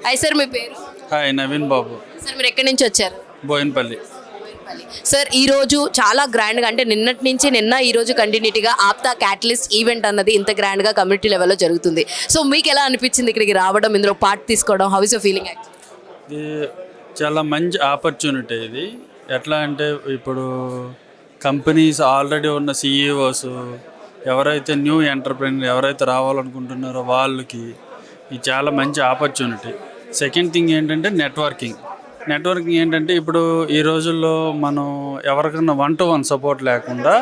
Hi sir, మీ పేరు? Hi, Naveen బాబు, sir మీరు ఎక్కడి నుంచి వచ్చారు? బోయినపల్లి. సార్ ఈరోజు చాలా గ్రాండ్గా, అంటే నిన్నటి నుంచి ఈ రోజు కంటిన్యూటీగా ఆప్తా క్యాటలిస్ట్ ఈవెంట్ అన్నది ఇంత గ్రాండ్గా కమ్యూనిటీ లెవెల్లో జరుగుతుంది. సో మీకు ఎలా అనిపించింది ఇక్కడికి రావడం, ఇందులో పార్ట్ తీసుకోవడం? How is your feeling? ఇది చాలా మంచి ఆపర్చునిటీ. ఇది ఎట్లా అంటే ఇప్పుడు కంపెనీస్ ఆల్రెడీ ఉన్న సీఈఓస్ ఎవరైతే న్యూ ఎంటర్ప్రెన్యూర్ ఎవరైతే రావాలనుకుంటున్నారో వాళ్ళకి ఇది చాలా మంచి ఆపర్చునిటీ. సెకండ్ థింగ్ ఏంటంటే నెట్వర్కింగ్ ఏంటంటే ఇప్పుడు ఈ రోజుల్లో మనం ఎవరికన్నా 1-to-1 సపోర్ట్ లేకుండా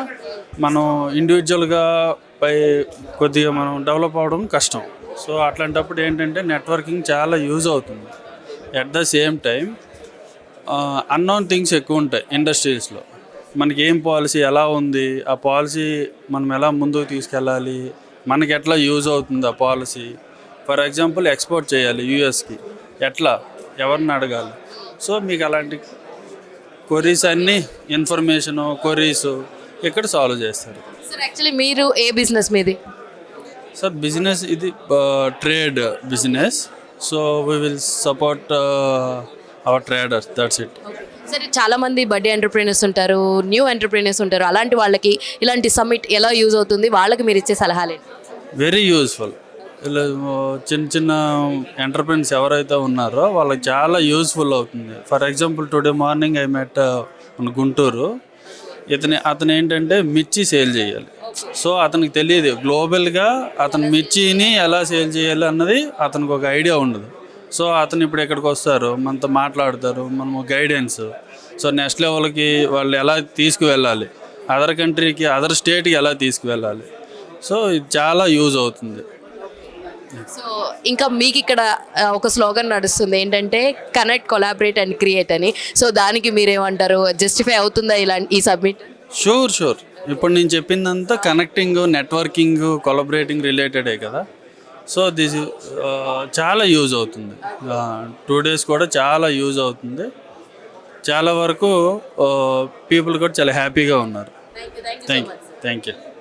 మనం ఇండివిజువల్గా కొద్దిగా మనం డెవలప్ అవ్వడం కష్టం. సో అట్లాంటప్పుడు ఏంటంటే నెట్వర్కింగ్ చాలా యూజ్ అవుతుంది. At the same time unknown things ఎక్కువ ఉంటాయి ఇండస్ట్రీస్లో. మనకి ఏం పాలసీ ఎలా ఉంది, ఆ పాలసీ మనం ఎలా ముందుకు తీసుకెళ్ళాలి, మనకి ఎట్లా యూజ్ అవుతుంది ఆ పాలసీ. ఫర్ ఎగ్జాంపుల్ ఎక్స్పోర్ట్ చేయాలి యూఎస్కి, ఎట్లా, ఎవరిని అడగాలి. సో మీకు అలాంటి క్వరీస్ అన్నీ ఇన్ఫర్మేషను క్వరీస్ ఇక్కడ సాల్వ్ చేస్తారు. సార్ యాక్చువల్లీ మీరు ఏ బిజినెస్ మీది? సార్ బిజినెస్ ఇది trade business. So we will support our traders, that's it. సరే, చాలామంది బడ్డీ ఎంటర్ప్రీనర్స్ ఉంటారు, న్యూ ఎంటర్ప్రీనర్స్ ఉంటారు. అలాంటి వాళ్ళకి ఇలాంటి సమ్మిట్ ఎలా యూజ్ అవుతుంది? వాళ్ళకి మీరు ఇచ్చే సలహాలేంటి? Very useful. ఇలా చిన్న ఎంటర్ప్రెన్యూర్స్ ఎవరైతే ఉన్నారో వాళ్ళకి చాలా యూస్ఫుల్ అవుతుంది. For example today morning I met Guntur. అతను ఏంటంటే మిర్చి సేల్ చేయాలి. సో అతనికి తెలియదు గ్లోబల్గా అతను మిర్చిని ఎలా సేల్ చేయాలి అన్నది అతనికి ఒక ఐడియా ఉండదు. సో అతను ఇప్పుడు ఇక్కడికి వస్తారు, మనతో మాట్లాడతారు, మనము గైడెన్స్. సో నెక్స్ట్ లెవెల్కి వాళ్ళు ఎలా తీసుకువెళ్ళాలి, అదర్ కంట్రీకి, అదర్ స్టేట్కి ఎలా తీసుకువెళ్ళాలి. సో ఇది చాలా యూజ్ అవుతుంది. సో ఇంకా మీకు ఇక్కడ ఒక స్లోగన్ నడుస్తుంది ఏంటంటే కనెక్ట్, కొలాబరేట్ అండ్ క్రియేట్ అని. సో దానికి మీరేమంటారు? జస్టిఫై అవుతుందా ఈ సబ్మిట్? షూర్. ఇప్పుడు నేను చెప్పిందంతా కనెక్టింగ్, నెట్వర్కింగ్, కొలాబరేటింగ్ రిలేటెడే కదా. సో దిస్ చాలా యూజ్ అవుతుంది. 2 days కూడా చాలా యూజ్ అవుతుంది. చాలా వరకు పీపుల్ కూడా చాలా హ్యాపీగా ఉన్నారు. Thank you.